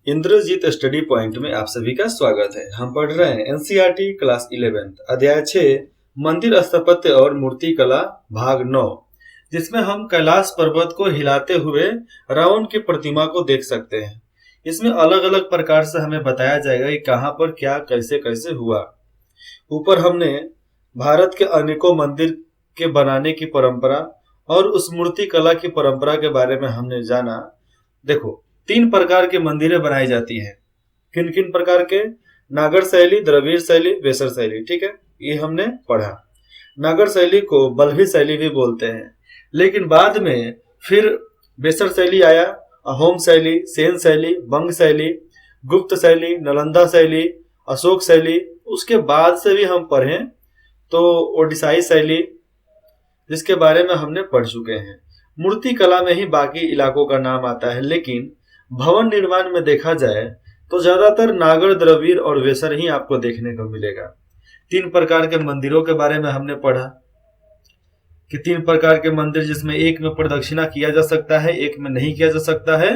Indrajit study point में आप सभी का स्वागत है। हम पढ़ रहे हैं एनसीईआरटी क्लास 11 अध्याय 6 मंदिर स्थापत्य और मूर्ति कला भाग 9, जिसमें हम कैलाश पर्वत को हिलाते हुए रावण की प्रतिमा को देख सकते हैं। इसमें अलग अलग प्रकार से हमें बताया जाएगा कि कहां पर क्या कैसे कैसे हुआ। ऊपर हमने भारत के अनेकों मंदिर के बनाने की परंपरा और उस मूर्ति कला की परंपरा के बारे में हमने जाना। देखो, 3 प्रकार के मंदिरें बनाई जाती हैं। किन किन प्रकार के? नागर शैली, द्रविड़ शैली, वेसर शैली। ठीक है, ये हमने पढ़ा। नागर शैली को बल्ही शैली भी बोलते हैं, लेकिन बाद में फिर वेसर शैली आया, अहोम शैली, सेन शैली, बंग शैली, गुप्त शैली, नालंदा शैली, अशोक शैली। उसके बाद से भी हम पढ़ें तो ओडिशाई शैली, जिसके बारे में हमने पढ़ चुके हैं। मूर्ति कला में ही बाकी इलाकों का नाम आता है, लेकिन भवन निर्माण में देखा जाए तो ज्यादातर नागर, द्रविड़ और वेसर ही आपको देखने को मिलेगा। 3 प्रकार के मंदिरों के बारे में हमने पढ़ा कि 3 प्रकार के मंदिर, जिसमें एक में प्रदक्षिणा किया जा सकता है, एक में नहीं किया जा सकता है,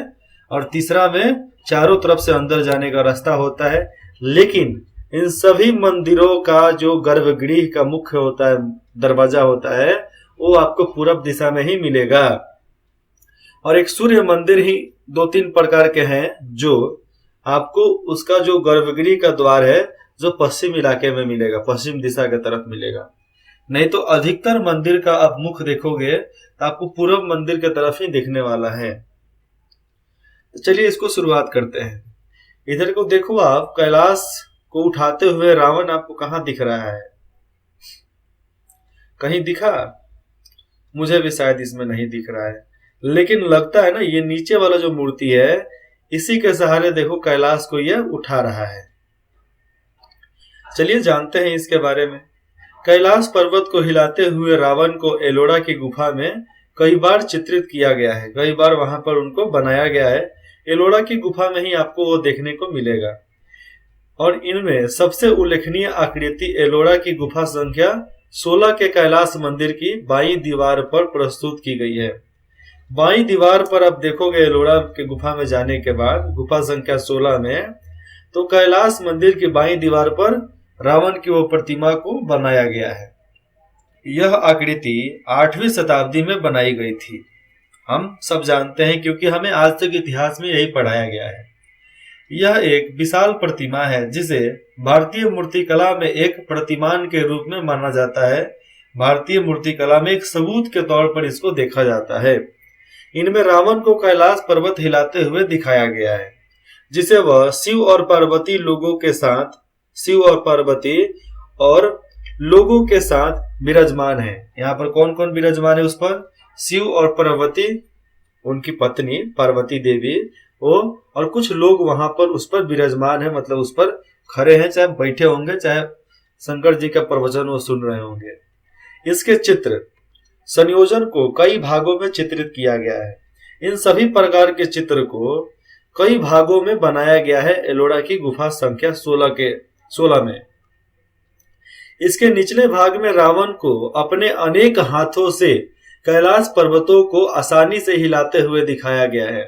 और तीसरा में चारों तरफ से अंदर जाने का रास्ता होता है। लेकिन इन सभी मंदिरों का जो गर्भगृह का मुख्य होता है, दरवाजा होता है, वो आपको पूरब दिशा में ही मिलेगा। और एक सूर्य मंदिर ही 2-3 प्रकार के हैं, जो आपको उसका जो गर्भगृह का द्वार है जो पश्चिम इलाके में मिलेगा, पश्चिम दिशा की तरफ मिलेगा। नहीं तो अधिकतर मंदिर का आप मुख देखोगे तो आपको पूर्व मंदिर की तरफ ही दिखने वाला है। तो चलिए इसको शुरुआत करते हैं। इधर को देखो, आप कैलाश को उठाते हुए रावण आपको कहां दिख रहा है? कहीं दिखा? मुझे भी शायद इसमें नहीं दिख रहा है, लेकिन लगता है ना, ये नीचे वाला जो मूर्ति है, इसी के सहारे देखो कैलाश को ये उठा रहा है। चलिए जानते हैं इसके बारे में। कैलाश पर्वत को हिलाते हुए रावण को एलोरा की गुफा में कई बार चित्रित किया गया है, कई बार वहां पर उनको बनाया गया है। एलोरा की गुफा में ही आपको वो देखने को मिलेगा। और इनमें सबसे उल्लेखनीय आकृति एलोरा की गुफा संख्या 16 के कैलाश मंदिर की बाईं दीवार पर प्रस्तुत की गई है। बाईं दीवार पर आप देखोगे एलोरा के गुफा में जाने के बाद, गुफा संख्या 16 में, तो कैलाश मंदिर की बाईं दीवार पर रावण की वो प्रतिमा को बनाया गया है। यह आकृति 8वीं शताब्दी में बनाई गई थी। हम सब जानते हैं, क्योंकि हमें आज तक इतिहास में यही पढ़ाया गया है। यह एक विशाल प्रतिमा है, जिसे भारतीय मूर्तिकला में एक प्रतिमान के रूप में माना जाता है। भारतीय मूर्तिकला में एक सबूत के तौर पर इसको देखा जाता है। इनमें रावण को कैलाश पर्वत हिलाते हुए दिखाया गया है, जिसे वह शिव और पार्वती लोगों के साथ विराजमान है। यहाँ पर कौन कौन विराजमान है? उस पर शिव और पार्वती, उनकी पत्नी पार्वती देवी, वो और कुछ लोग वहां पर उस पर विराजमान है, मतलब उस पर खड़े हैं, चाहे बैठे होंगे, चाहे शंकर जी का प्रवचन वो सुन रहे होंगे। इसके चित्र संयोजन को कई भागों में चित्रित किया गया है। इन सभी प्रकार के चित्र को कई भागों में बनाया गया है एलोरा की गुफा संख्या 16 में। इसके निचले भाग में रावण को अपने अनेक हाथों से कैलाश पर्वतों को आसानी से हिलाते हुए दिखाया गया है।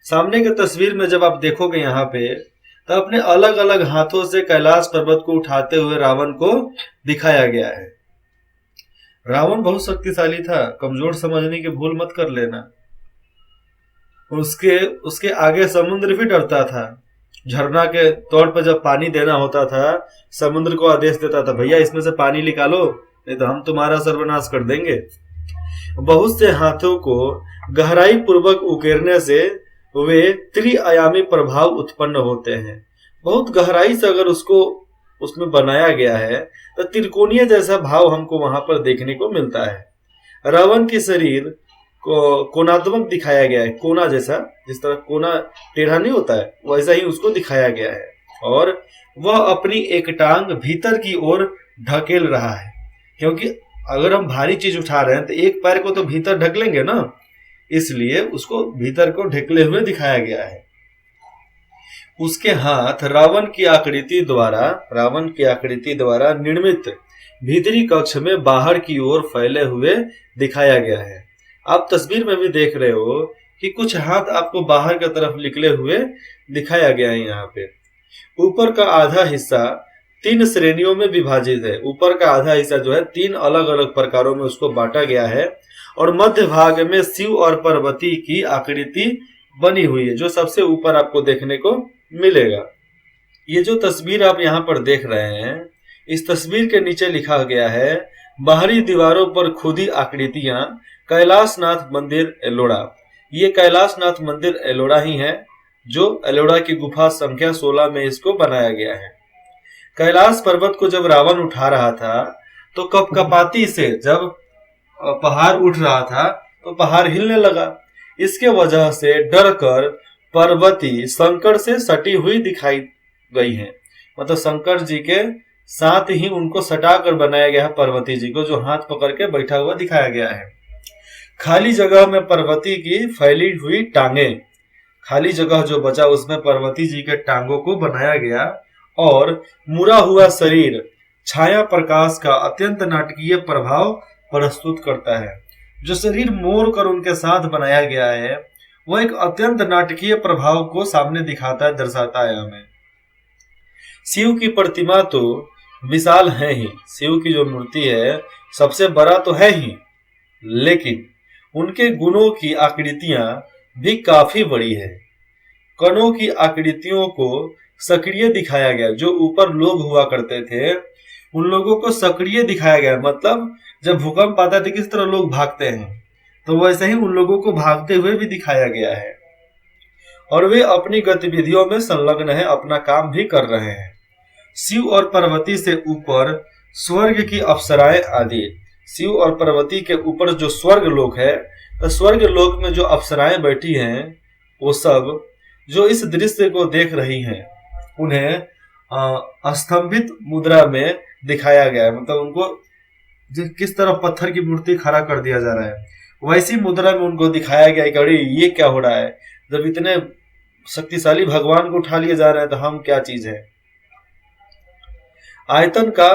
सामने की तस्वीर में जब आप देखोगे यहाँ पे, तो अपने अलग अलग हाथों से कैलाश पर्वत को उठाते हुए रावण को दिखाया गया है। रावण बहुत शक्तिशाली था, कमजोर समझने की भूल मत कर लेना। उसके आगे समुद्र भी डरता था। झरना के तौर पर जब पानी देना होता था, समुद्र को आदेश देता था, भैया इसमें से पानी निकालो, नहीं तो हम तुम्हारा सर्वनाश कर देंगे। बहुत से हाथों को गहराई पूर्वक उकेरने से वे त्रिआयामी प्रभाव उत्पन्न होते हैं। बहुत गहराई से अगर उसमें बनाया गया है तो त्रिकोणीय जैसा भाव हमको वहां पर देखने को मिलता है। रावण के शरीर को कोणात्मक दिखाया गया है, कोना जैसा, जिस तरह कोना टेढ़ा नहीं होता है, वैसा ही उसको दिखाया गया है। और वह अपनी एक टांग भीतर की ओर ढकेल रहा है, क्योंकि अगर हम भारी चीज उठा रहे हैं तो एक पैर को तो भीतर ढकेलेंगे ना, इसलिए उसको भीतर को ढकले हुए दिखाया गया है। उसके हाथ रावण की आकृति द्वारा निर्मित भीतरी कक्ष में बाहर की ओर फैले हुए दिखाया गया है। आप तस्वीर में भी देख रहे हो कि कुछ हाथ आपको बाहर की तरफ निकले हुए दिखाया गया है। यहाँ पे ऊपर का आधा हिस्सा 3 श्रेणियों में विभाजित है। ऊपर का आधा हिस्सा जो है 3 अलग अलग प्रकारों में उसको बांटा गया है और मध्य भाग में शिव और पार्वती की आकृति बनी हुई है, जो सबसे ऊपर आपको देखने को मिलेगा। ये जो तस्वीर आप यहाँ पर देख रहे हैं, इस तस्वीर के नीचे लिखा गया है, बाहरी दीवारों पर खुदी आकृतियां, कैलाशनाथ मंदिर एलोड़ा। ये कैलाशनाथ मंदिर एलोड़ा ही है, जो एलोड़ा की गुफा संख्या 16 में इसको बनाया गया है। कैलाश पर्वत को जब रावण उठा रहा था तो कपकपाती से जब पहाड़ उठ रहा था तो पहाड़ हिलने लगा। इसके वजह से डर कर पार्वती शंकर से सटी हुई दिखाई गई है। मतलब शंकर जी के साथ ही उनको सटा कर बनाया गया है पार्वती जी को, जो हाथ पकड़ के बैठा हुआ दिखाया गया है। खाली जगह में पार्वती की फैली हुई टांगे, खाली जगह जो बचा उसमें पार्वती जी के टांगों को बनाया गया और मुड़ा हुआ शरीर छाया प्रकाश का अत्यंत नाटकीय प्रभाव प्रस्तुत करता है। जो शरीर मोड़ कर उनके साथ बनाया गया है वह एक अत्यंत नाटकीय प्रभाव को सामने दिखाता है, दर्शाता है हमें। शिव की प्रतिमा तो विशाल है ही, शिव की जो मूर्ति है सबसे बड़ा तो है ही, लेकिन उनके गुणों की आकृतियां भी काफी बड़ी है। कणों की आकृतियों को सक्रिय दिखाया गया। जो ऊपर लोग हुआ करते थे उन लोगों को सक्रिय दिखाया गया, मतलब जब भूकंप आता है तो किस तरह लोग भागते हैं, तो वैसे ही उन लोगों को भागते हुए भी दिखाया गया है और वे अपनी गतिविधियों में संलग्न है, अपना काम भी कर रहे हैं। शिव और पार्वती से ऊपर स्वर्ग की अप्सराएं आदि। शिव और पार्वती के ऊपर जो स्वर्ग लोक है, तो स्वर्ग लोक में जो अप्सराएं बैठी हैं वो सब जो इस दृश्य को देख रही हैं उन्हें स्तंभित मुद्रा में दिखाया गया है। मतलब उनको किस तरह पत्थर की मूर्ति खड़ा कर दिया जा रहा है, वैसी मुद्रा में उनको दिखाया गया है कि अरे ये क्या हो रहा है, जब इतने शक्तिशाली भगवान को उठा लिए जा रहे हैं तो हम क्या चीज है। आयतन का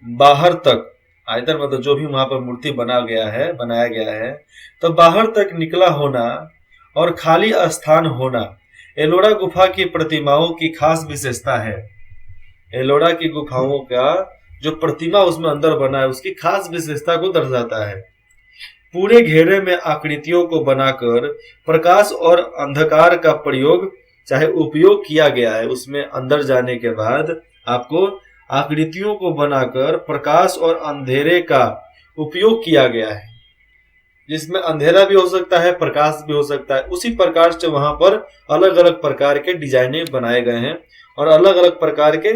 बाहर तक, आयतन मतलब जो भी वहां पर मूर्ति बनाया गया है, तो बाहर तक निकला होना और खाली स्थान होना एलोड़ा गुफा की प्रतिमाओं की खास विशेषता है। एलोड़ा की गुफाओं का जो प्रतिमा उसमें अंदर बना है उसकी खास विशेषता को दर्शाता है। पूरे घेरे में आकृतियों को बनाकर प्रकाश और अंधकार का उपयोग किया गया है। उसमें अंदर जाने के बाद आपको आकृतियों को बनाकर प्रकाश और अंधेरे का उपयोग किया गया है, जिसमें अंधेरा भी हो सकता है, प्रकाश भी हो सकता है। उसी प्रकार से वहां पर अलग अलग प्रकार के डिजाइने बनाए गए हैं और अलग अलग प्रकार के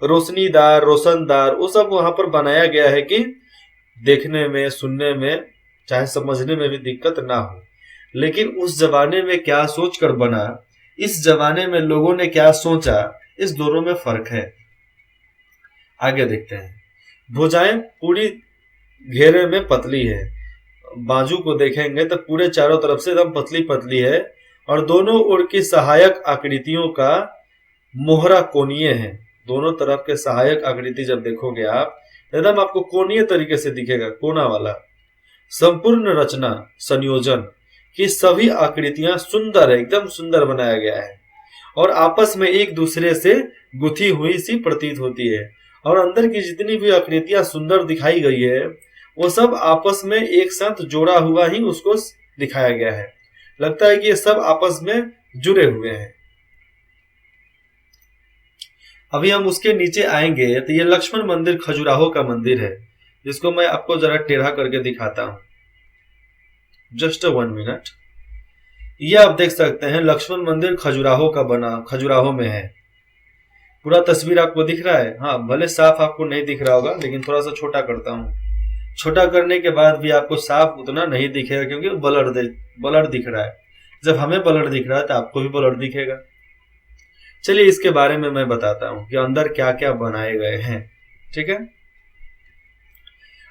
रोशनीदार, रोशनदार वो सब वहां पर बनाया गया है कि देखने में, सुनने में, चाहे समझने में भी दिक्कत ना हो। लेकिन उस जमाने में क्या सोचकर बना, इस जमाने में लोगों ने क्या सोचा, इस दोनों में फर्क है। आगे देखते हैं। भुजाएं पूरी घेरे में पतली है। बाजू को देखेंगे तो पूरे चारों तरफ से एकदम पतली पतली है और दोनों ओर की सहायक आकृतियों का मोहरा कोणीय है। दोनों तरफ के सहायक आकृति जब देखोगे आप एकदम आपको कोणीय तरीके से दिखेगा, कोना वाला। संपूर्ण रचना संयोजन की सभी आकृतियां सुंदर है, एकदम सुंदर बनाया गया है और आपस में एक दूसरे से गुथी हुई सी प्रतीत होती है। और अंदर की जितनी भी आकृतियां सुंदर दिखाई गई है वो सब आपस में एक साथ जोड़ा हुआ ही उसको दिखाया गया है। लगता है कि ये सब आपस में जुड़े हुए हैं। अभी हम उसके नीचे आएंगे तो ये लक्ष्मण मंदिर खजुराहो का मंदिर है, जिसको मैं आपको जरा टेढ़ा करके दिखाता हूं। Just 1 minute. ये आप देख सकते हैं लक्ष्मण मंदिर खजुराहो का बना, खजुराहो में है। पूरा तस्वीर आपको दिख रहा है। हाँ, भले साफ आपको नहीं दिख रहा होगा, लेकिन थोड़ा सा छोटा करता हूँ। छोटा करने के बाद भी आपको साफ उतना नहीं दिखेगा क्योंकि ब्लर दिख रहा है। जब हमें ब्लर दिख रहा है तो आपको भी ब्लर दिखेगा। चलिए इसके बारे में मैं बताता हूँ कि अंदर क्या क्या बनाए गए हैं। ठीक है,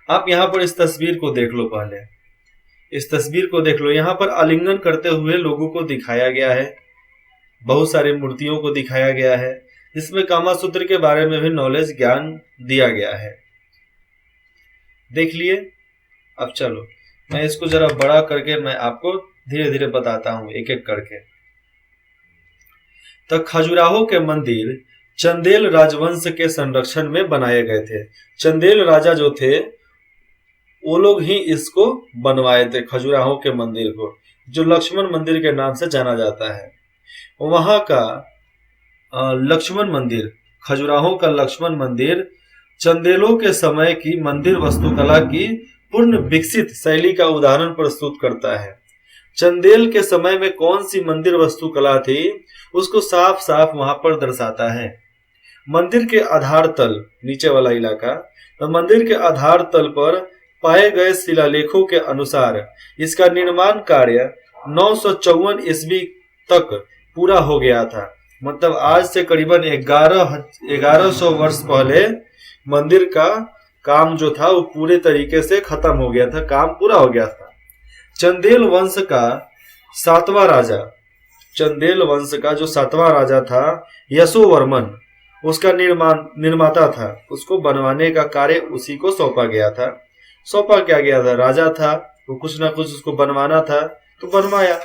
आप यहाँ पर इस तस्वीर को देख लो। पहले इस तस्वीर को देख लो। यहाँ पर आलिंगन करते हुए लोगों को दिखाया गया है, बहुत सारी मूर्तियों को दिखाया गया है, जिसमें कामा सूत्र के बारे में भी नॉलेज, ज्ञान दिया गया है। देख लिए। अब चलो मैं इसको जरा बड़ा करके मैं आपको धीरे धीरे बताता हूं एक एक करके। तो खजुराहो के मंदिर चंदेल राजवंश के संरक्षण में बनाए गए थे। चंदेल राजा जो थे वो लोग ही इसको बनवाए थे, खजुराहो के मंदिर को, जो लक्ष्मण मंदिर के नाम से जाना जाता है। वहां का लक्ष्मण मंदिर, खजुराहो का लक्ष्मण मंदिर चंदेलों के समय की मंदिर वास्तुकला की पूर्ण विकसित शैली का उदाहरण प्रस्तुत करता है। चंदेल के समय में कौन सी मंदिर वास्तुकला थी उसको साफ साफ वहां पर दर्शाता है। मंदिर के आधार तल, नीचे वाला इलाका, तो मंदिर के आधार तल पर पाए गए शिलालेखों के अनुसार इसका निर्माण कार्य 954 ईस्वी तक पूरा हो गया था। मतलब आज से करीबन 1100 वर्ष पहले मंदिर का काम जो था वो पूरे तरीके से खत्म हो गया था, काम पूरा हो गया था। चंदेल वंश का सातवां राजा, चंदेल वंश का जो सातवां राजा था यशोवर्मन, उसका निर्माता था। उसको बनवाने का कार्य उसी को सौंपा गया था। सौंपा क्या गया था, राजा था वो, कुछ ना कुछ उसको बनवाना था तो बनवाया।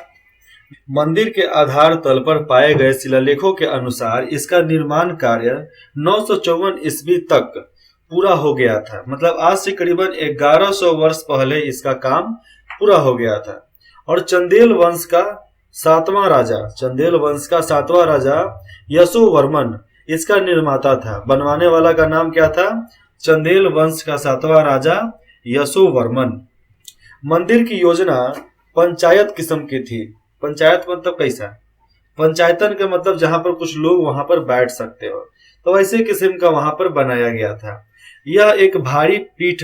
मंदिर के आधार तल पर पाए गए शिलालेखों के अनुसार इसका निर्माण कार्य 954 ईस्वी तक पूरा हो गया था। मतलब आज से करीबन 1100 वर्ष पहले इसका काम पूरा हो गया था। और चंदेल वंश का सातवां राजा, चंदेल वंश का सातवां राजा यशोवर्मन इसका निर्माता था। बनवाने वाला का नाम क्या था, चंदेल वंश का सातवां राजा यशोवर्मन। मंदिर की योजना पंचायत किस्म की थी। पंचायत मतलब कैसा, पंचायतन का मतलब जहां पर कुछ लोग वहां पर बैठ सकते हो, तो वैसे किस्म का वहां पर बनाया गया था। यह एक भारी पीठ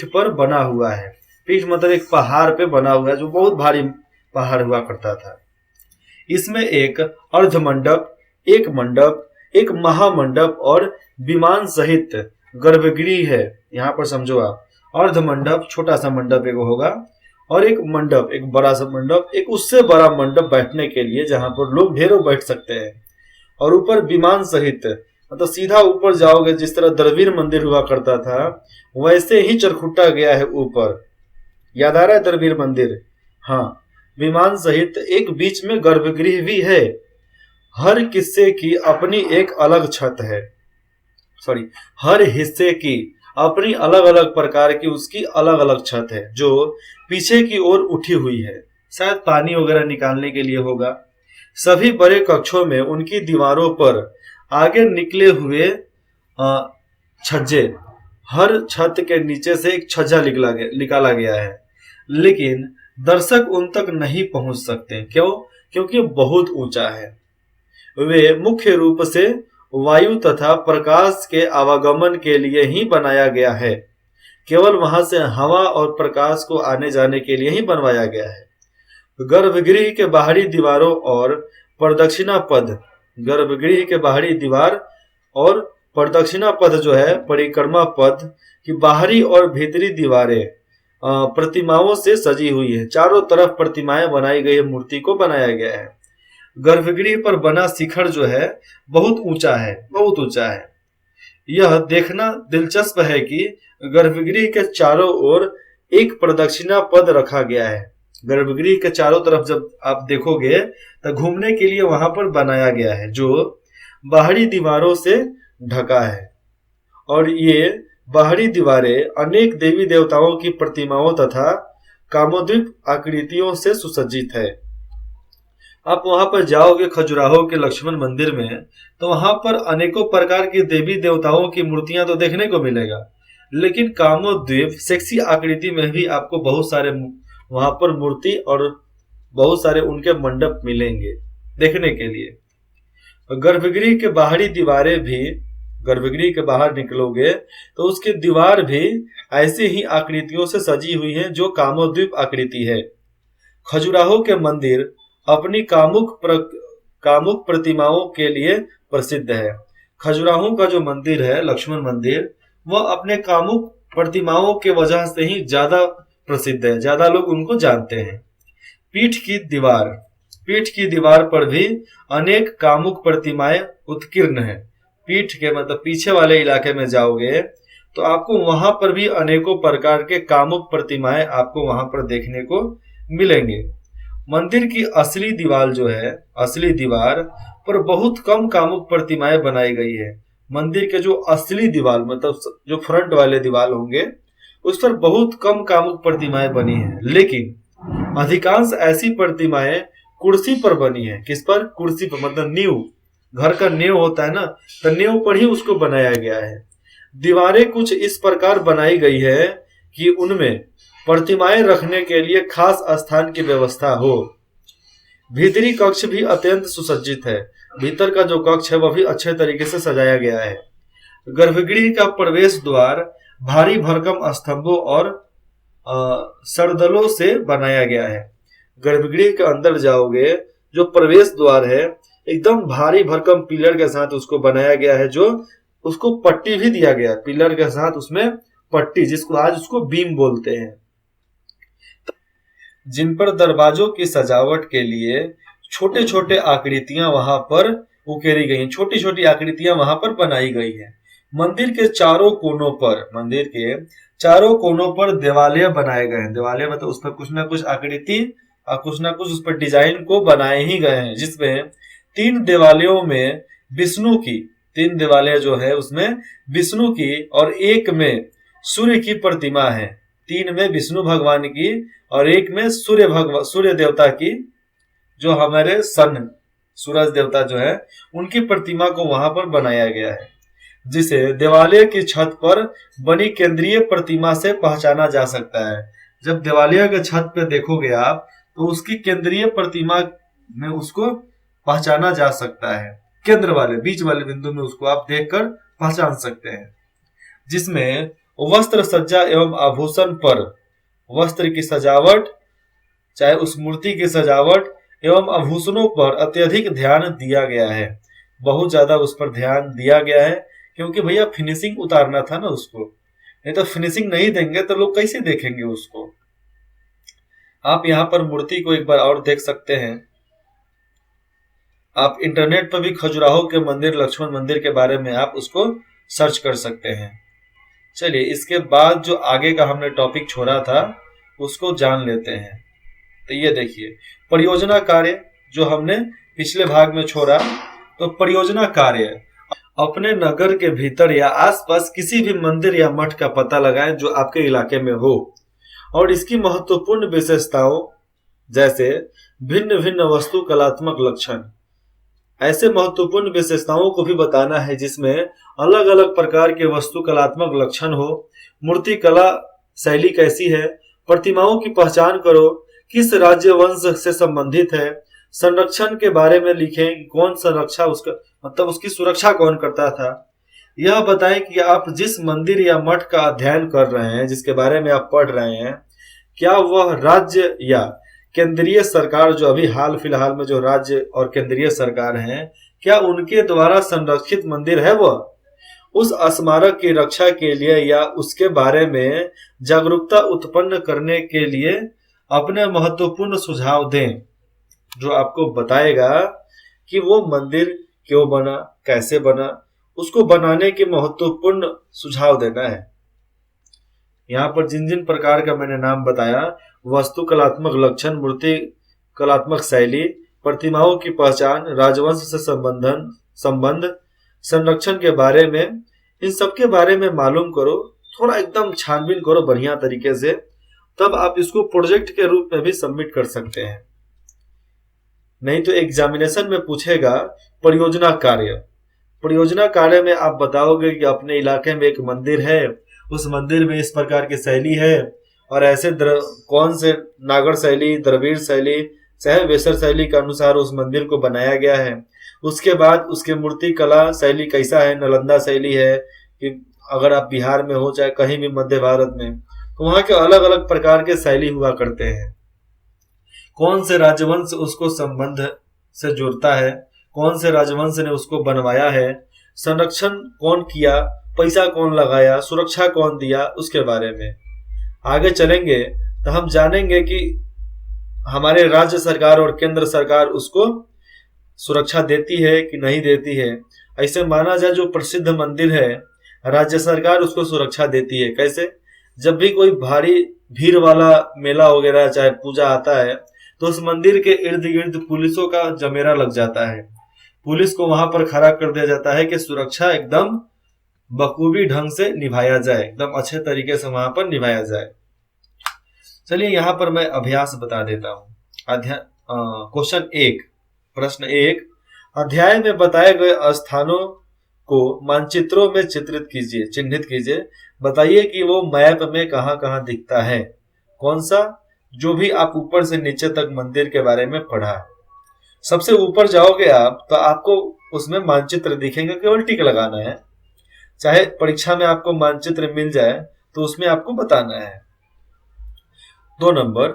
पर बना हुआ है। पीठ मतलब एक पहाड़ पे बना हुआ है, जो बहुत भारी पहाड़ हुआ करता था। इसमें एक अर्धमंडप, एक मंडप, एक महामंडप और विमान सहित गर्भगृह है। यहाँ पर समझो आप, अर्धमंडप छोटा सा मंडप एक होगा, और एक मंडप, एक बड़ा सा मंडप, एक उससे बड़ा मंडप बैठने के लिए जहां पर लोग ढेरों बैठ सकते हैं। और ऊपर विमान सहित, मतलब सीधा ऊपर जाओगे, जिस तरह द्रविड़ मंदिर हुआ करता था वैसे ही चरखुट्टा गया है ऊपर। याद आ रहा है द्रविड़ मंदिर? हाँ, विमान सहित एक बीच में गर्भगृह भी है। हर हिस्से की अपनी एक अलग छत है। हर हिस्से की अपनी अलग अलग प्रकार की उसकी अलग अलग छत है, जो पीछे की ओर उठी हुई है। शायद पानी वगैरह निकालने के लिए होगा। सभी बड़े कक्षों में उनकी दीवारों पर आगे निकले हुए छज्जे, हर छत के नीचे से एक छज्जा निकाला गया है, लेकिन दर्शक उन तक नहीं पहुंच सकते। क्यों? क्योंकि बहुत ऊंचा है। वे मुख्य रूप से वायु तथा प्रकाश के आवागमन के लिए ही बनाया गया है। केवल वहां से हवा और प्रकाश को आने जाने के लिए ही बनवाया गया है। गर्भगृह के बाहरी दीवारों और प्रदक्षिणा पथ, गर्भगृह के बाहरी दीवार और प्रदक्षिणा पथ जो है, परिक्रमा पथ की बाहरी और भीतरी दीवारें प्रतिमाओं से सजी हुई है। चारों तरफ प्रतिमाएं बनाई गई, मूर्ति को बनाया गया है। गर्भगृह पर बना शिखर जो है बहुत ऊंचा है, बहुत ऊंचा है। यह देखना दिलचस्प है कि गर्भगृह के चारों ओर एक प्रदक्षिणा पथ रखा गया है। गर्भगृह के चारों तरफ जब आप देखोगे तो घूमने के लिए वहां पर बनाया गया है, जो बाहरी दीवारों से ढका है। और ये बाहरी दीवारें अनेक देवी देवताओं की प्रतिमाओं तथा कामोद्दीप आकृतियों से सुसज्जित है। आप वहां पर जाओगे खजुराहो के लक्ष्मण मंदिर में, तो वहां पर अनेकों प्रकार की देवी देवताओं की मूर्तियां तो देखने को मिलेगा, लेकिन कामोद्दीप सेक्सी आकृति में भी आपको बहुत सारे वहां पर मूर्ति और बहुत सारे उनके मंडप मिलेंगे देखने के लिए। गर्भगृह के बाहरी दीवारें भी, गर्भगृह के बाहर निकलोगे तो उसकी दीवार भी ऐसी ही आकृतियों से सजी हुई है जो कामोद्दीप आकृति है। खजुराहो के मंदिर अपनी कामुक प्रतिमाओं के लिए प्रसिद्ध है। खजुराहो का जो मंदिर है लक्ष्मण मंदिर, वह अपने कामुक प्रतिमाओं के वजह से ही ज्यादा प्रसिद्ध है, ज्यादा लोग उनको जानते हैं। पीठ की दीवार पर भी अनेक कामुक प्रतिमाएं उत्कीर्ण है। पीठ के मतलब पीछे वाले इलाके में जाओगे तो आपको वहां पर भी अनेकों प्रकार के कामुक प्रतिमाएं आपको वहां पर देखने को मिलेंगे। मंदिर की असली दीवार जो है, असली दीवार पर बहुत कम कामुक प्रतिमाएं बनाई गई है। मंदिर के जो असली दीवार मतलब जो फ्रंट वाले दीवार होंगे उस पर बहुत कम कामुक प्रतिमाएं बनी है, लेकिन अधिकांश ऐसी प्रतिमाएं कुर्सी पर बनी है। किस पर? कुर्सी पर, मतलब नींव, घर का नींव होता है ना, तो नींव पर ही उसको बनाया गया है। दीवारें कुछ इस प्रकार बनाई गई है कि उनमें प्रतिमाएं रखने के लिए खास स्थान की व्यवस्था हो। भीतरी कक्ष भी अत्यंत सुसज्जित है। भीतर का जो कक्ष है वह भी अच्छे तरीके से सजाया गया है। गर्भगृह का प्रवेश द्वार भारी भरकम स्तंभों और सरदलों से बनाया गया है। गर्भगृह के अंदर जाओगे, जो प्रवेश द्वार है एकदम भारी भरकम पिलर के साथ उसको बनाया गया है, जो उसको पट्टी भी दिया गया है पिलर के साथ, उसमें पट्टी, जिसको आज उसको बीम बोलते हैं, जिन पर दरवाजों की सजावट के लिए छोटे छोटे आकृतियां वहां पर उकेरी गई हैं, छोटी छोटी आकृतियां वहां पर बनाई गई है। मंदिर के चारों कोनों पर देवालय बनाए गए हैं। देवालय मतलब उस पर कुछ ना कुछ आकृति और कुछ ना कुछ उस पर डिजाइन को बनाए ही गए हैं, जिसमें 3 देवालयों में विष्णु की, 3 देवालय जो है उसमें विष्णु की और एक में सूर्य की प्रतिमा है। 3 में विष्णु भगवान की और एक में सूर्य देवता की, जो हमारे सन सूरज देवता जो है उनकी प्रतिमा को वहां पर बनाया गया है, जिसे देवालय की छत पर बनी केंद्रीय प्रतिमा से पहचाना जा सकता है। जब देवालय के छत पे देखोगे आप तो उसकी केंद्रीय प्रतिमा में उसको पहचाना जा सकता है। केंद्र वाले बीच वाले बिंदु में उसको आप देखकर पहचान सकते हैं, जिसमें वस्त्र सज्जा एवं आभूषण पर, वस्त्र की सजावट, चाहे उस मूर्ति की सजावट एवं आभूषणों पर अत्यधिक ध्यान दिया गया है। बहुत ज्यादा उस पर ध्यान दिया गया है, क्योंकि भैया फिनिशिंग उतारना था ना उसको, नहीं तो फिनिशिंग नहीं देंगे तो लोग कैसे देखेंगे उसको। आप यहाँ पर मूर्ति को एक बार और देख सकते हैं। आप इंटरनेट पर भी खजुराहो के मंदिर, लक्ष्मण मंदिर के बारे में आप उसको सर्च कर सकते हैं। चलिए, इसके बाद जो आगे का हमने टॉपिक छोड़ा था उसको जान लेते हैं। तो ये देखिए, परियोजना कार्य जो हमने पिछले भाग में छोड़ा, तो परियोजना कार्य, अपने नगर के भीतर या आसपास किसी भी मंदिर या मठ का पता लगाएं जो आपके इलाके में हो, और इसकी महत्वपूर्ण विशेषताओं जैसे भिन्न भिन्न वस्तु कलात्मक लक्षण, ऐसे महत्वपूर्ण विशेषताओं को भी बताना है जिसमें अलग अलग प्रकार के वस्तु कलात्मक लक्षण हो। मूर्ति कला शैली कैसी है, प्रतिमाओं की पहचान करो, किस राज्य वंश से संबंधित है, संरक्षण के बारे में लिखें कि कौन संरक्षा उसका मतलब उसकी सुरक्षा कौन करता था। यह बताएं कि आप जिस मंदिर या मठ का अध्ययन कर रहे हैं, जिसके बारे में आप पढ़ रहे हैं, क्या वह राज्य या केंद्रीय सरकार, जो अभी हाल फिलहाल में जो राज्य और केंद्रीय सरकार हैं, क्या उनके द्वारा संरक्षित मंदिर है वह? उस स्मारक की रक्षा के लिए या उसके बारे में जागरूकता उत्पन्न करने के लिए अपने महत्वपूर्ण सुझाव दें, जो आपको बताएगा कि वो मंदिर क्यों बना, कैसे बना, उसको बनाने के महत्वपूर्ण सुझाव देना है। यहाँ पर जिन जिन प्रकार का मैंने नाम बताया, वस्तु कलात्मक लक्षण, मूर्ति कलात्मक शैली, प्रतिमाओं की पहचान, राजवंश से संबंध, संरक्षण के बारे में, इन सब के बारे में मालूम करो, थोड़ा एकदम छानबीन करो बढ़िया तरीके से, तब आप इसको प्रोजेक्ट के रूप में भी सबमिट कर सकते हैं। नहीं तो एग्जामिनेशन में पूछेगा परियोजना कार्य। परियोजना कार्य में आप बताओगे कि अपने इलाके में एक मंदिर है, उस मंदिर में इस प्रकार की शैली है, और ऐसे कौन से नागर शैली, द्रविड़ शैली, चाहे वेसर शैली के अनुसार उस मंदिर को बनाया गया है। उसके बाद उसके मूर्ति कला शैली कैसा है, नालंदा शैली है कि अगर आप बिहार में हो चाहे कहीं भी मध्य भारत में, तो वहां के अलग अलग प्रकार के शैली हुआ करते हैं। कौन से राजवंश उसको संबंध से जोड़ता है, कौन से राजवंश ने उसको बनवाया है, संरक्षण कौन किया, पैसा कौन लगाया, सुरक्षा कौन दिया, उसके बारे में आगे चलेंगे तो हम जानेंगे कि हमारे राज्य सरकार और केंद्र सरकार उसको सुरक्षा देती है कि नहीं देती है। ऐसे माना जाए जो प्रसिद्ध मंदिर है राज्य सरकार उसको सुरक्षा देती है। कैसे? जब भी कोई भारी भीड़ वाला मेला वगैरह चाहे पूजा आता है तो उस मंदिर के इर्द गिर्द पुलिसों का जमेरा लग जाता है। पुलिस को वहां पर खड़ा कर दिया जाता है कि सुरक्षा एकदम बखूबी ढंग से निभाया जाए, एकदम अच्छे तरीके से वहां पर निभाया जाए। चलिए यहाँ पर मैं अभ्यास बता देता हूँ। क्वेश्चन 1, प्रश्न 1, अध्याय में बताए गए स्थानों को मानचित्रों में चिन्हित कीजिए। बताइए कि वो मैप में कहाँ कहाँ दिखता है। कौन सा? जो भी आप ऊपर से नीचे तक मंदिर के बारे में पढ़ा। सबसे ऊपर जाओगे आप तो आपको उसमें मानचित्र दिखेंगे, केवल टिक लगाना है। चाहे परीक्षा में आपको मानचित्र मिल जाए तो उसमें आपको बताना है। 2 नंबर,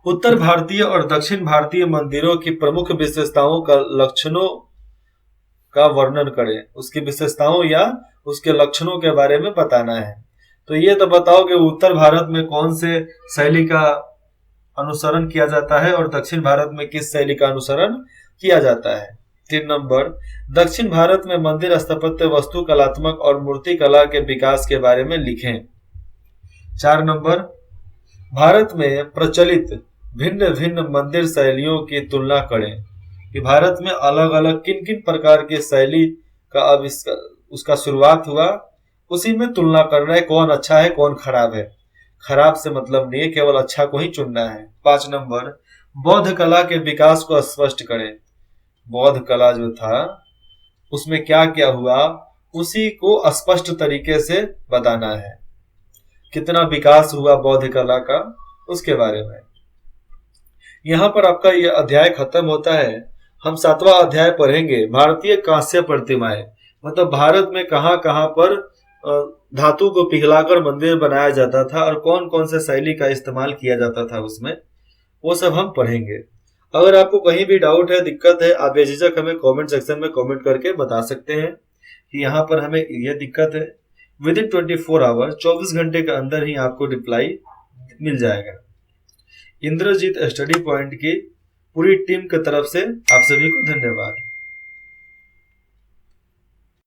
उत्तर भारतीय और दक्षिण भारतीय मंदिरों की प्रमुख विशेषताओं का लक्षणों का वर्णन करें। उसकी विशेषताओं या उसके लक्षणों के बारे में बताना है। तो ये तो बताओ कि उत्तर भारत में कौन से शैली का अनुसरण किया जाता है और दक्षिण भारत में किस शैली का अनुसरण किया जाता है। 3 नंबर, दक्षिण भारत में मंदिर स्थापत्य, वस्तु कलात्मक और मूर्ति कला के विकास के बारे में लिखें। 4 नंबर, भारत में प्रचलित भिन्न भिन्न मंदिर शैलियों की तुलना करें कि भारत में अलग अलग किन किन प्रकार की शैली का उसका शुरुआत हुआ, उसी में तुलना करना है, कौन अच्छा है कौन खराब है। खराब से मतलब नहीं है, केवल अच्छा को ही चुनना है। 5 नंबर, बौद्ध कला के विकास को स्पष्ट करें। बौद्ध कला जो था उसमें क्या क्या हुआ उसी को स्पष्ट तरीके से बताना है। कितना विकास हुआ बौद्ध कला का उसके बारे में। यहाँ पर आपका यह अध्याय खत्म होता है। हम 7वां अध्याय पढ़ेंगे, भारतीय कांस्य प्रतिमाएं। मतलब भारत में कहाँ कहाँ पर धातु को पिघलाकर मंदिर बनाया जाता था और कौन कौन से शैली का इस्तेमाल किया जाता था उसमें, वो सब हम पढ़ेंगे। अगर आपको कहीं भी डाउट है, दिक्कत है, आप बेझिझक हमें कमेंट सेक्शन में कमेंट करके बता सकते हैं कि यहाँ पर हमें यह दिक्कत है। विदिन 24 आवर, 24 घंटे के अंदर ही आपको रिप्लाई मिल जाएगा। इंद्रजीत स्टडी पॉइंट की पूरी टीम की तरफ से आप सभी को धन्यवाद।